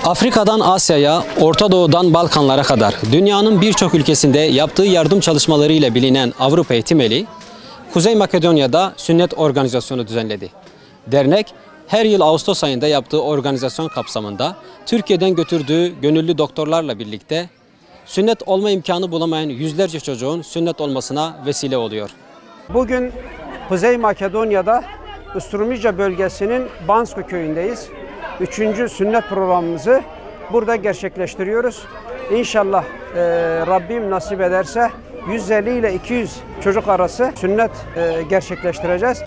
Afrika'dan Asya'ya, Orta Doğu'dan Balkanlara kadar dünyanın birçok ülkesinde yaptığı yardım çalışmalarıyla bilinen Avrupa Eğitim Eli, Kuzey Makedonya'da sünnet organizasyonu düzenledi. Dernek, her yıl Ağustos ayında yaptığı organizasyon kapsamında Türkiye'den götürdüğü gönüllü doktorlarla birlikte sünnet olma imkanı bulamayan yüzlerce çocuğun sünnet olmasına vesile oluyor. Bugün Kuzey Makedonya'da Usturmica bölgesinin Bansko köyündeyiz. 3. sünnet programımızı burada gerçekleştiriyoruz. İnşallah Rabbim nasip ederse 150 ile 200 çocuk arası sünnet gerçekleştireceğiz.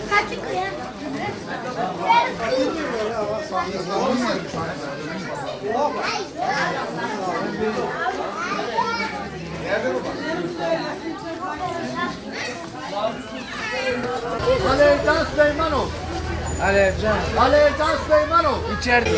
Alevcan Süleymanov. Alevcan Süleymanov. İçeride.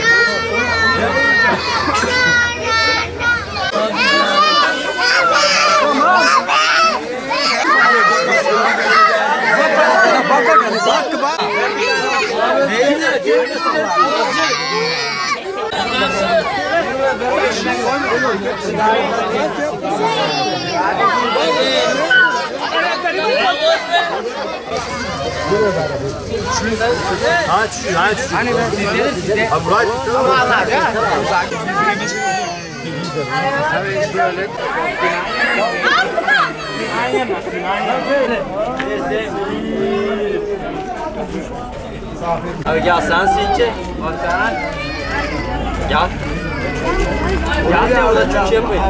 Tamam. Bak. Abi gel sen silce. Bak sen. Gel. Gel de orada çok şey yapmayın.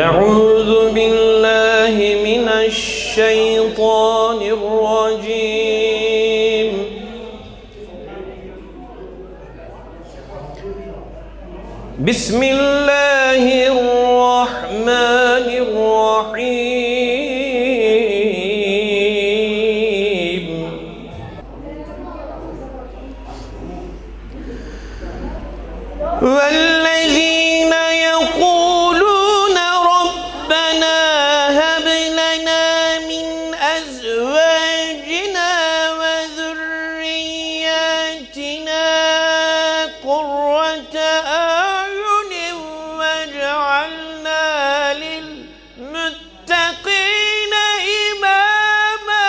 أعوذ بالله من الشيطان الرجيم بسم الله الرحمن الرحيم والذين يقولون ربنا هب لنا من أزواجنا وذرياتنا قرة أعين واجعلنا للمتقين إماما.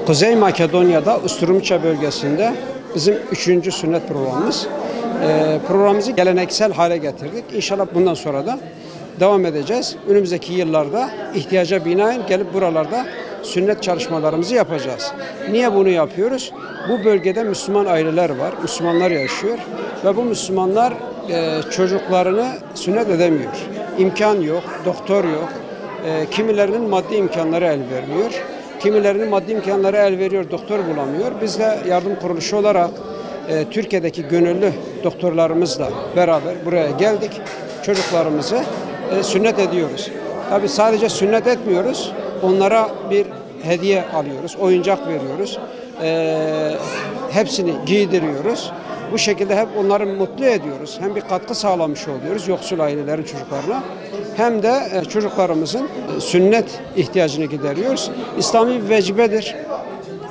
Kuzey Makedonya'da Usturmica bölgesinde bizim 3. sünnet programımız. Programımızı geleneksel hale getirdik. İnşallah bundan sonra da devam edeceğiz. Önümüzdeki yıllarda ihtiyaca binaen gelip buralarda sünnet çalışmalarımızı yapacağız. Niye bunu yapıyoruz? Bu bölgede Müslüman aileler var, Müslümanlar yaşıyor ve bu Müslümanlar çocuklarını sünnet edemiyor. İmkan yok, doktor yok. Kimilerinin maddi imkanları el vermiyor. Kimilerinin maddi imkanları el veriyor, doktor bulamıyor. Biz de yardım kuruluşu olarak Türkiye'deki gönüllü doktorlarımızla beraber buraya geldik. Çocuklarımızı sünnet ediyoruz. Tabii sadece sünnet etmiyoruz. Onlara bir hediye alıyoruz, oyuncak veriyoruz. Hepsini giydiriyoruz. Bu şekilde hep onları mutlu ediyoruz. Hem bir katkı sağlamış oluyoruz yoksul ailelerin çocuklarına. Hem de çocuklarımızın sünnet ihtiyacını gideriyoruz. İslami bir vecibedir.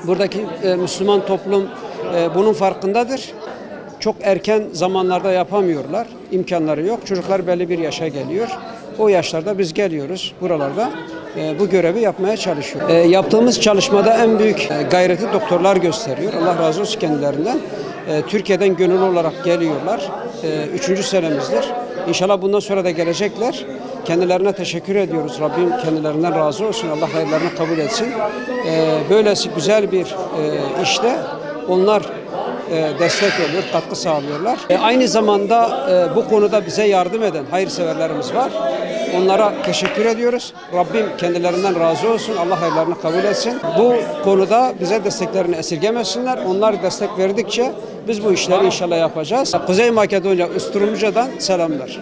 Buradaki Müslüman toplum bunun farkındadır. Çok erken zamanlarda yapamıyorlar. İmkanları yok. Çocuklar belli bir yaşa geliyor. O yaşlarda biz geliyoruz buralarda bu görevi yapmaya çalışıyoruz. Yaptığımız çalışmada en büyük gayreti doktorlar gösteriyor. Allah razı olsun kendilerinden. Türkiye'den gönüllü olarak geliyorlar. 3. senemizdir. İnşallah bundan sonra da gelecekler. Kendilerine teşekkür ediyoruz. Rabbim kendilerinden razı olsun. Allah hayırlarını kabul etsin. Böylesi güzel bir işte onlar destek oluyor, katkı sağlıyorlar. Aynı zamanda bu konuda bize yardım eden hayırseverlerimiz var. Onlara teşekkür ediyoruz. Rabbim kendilerinden razı olsun. Allah hayırlarını kabul etsin. Bu konuda bize desteklerini esirgemesinler. Onlar destek verdikçe biz bu işleri inşallah yapacağız. Kuzey Makedonya, Usturumca'dan selamlar.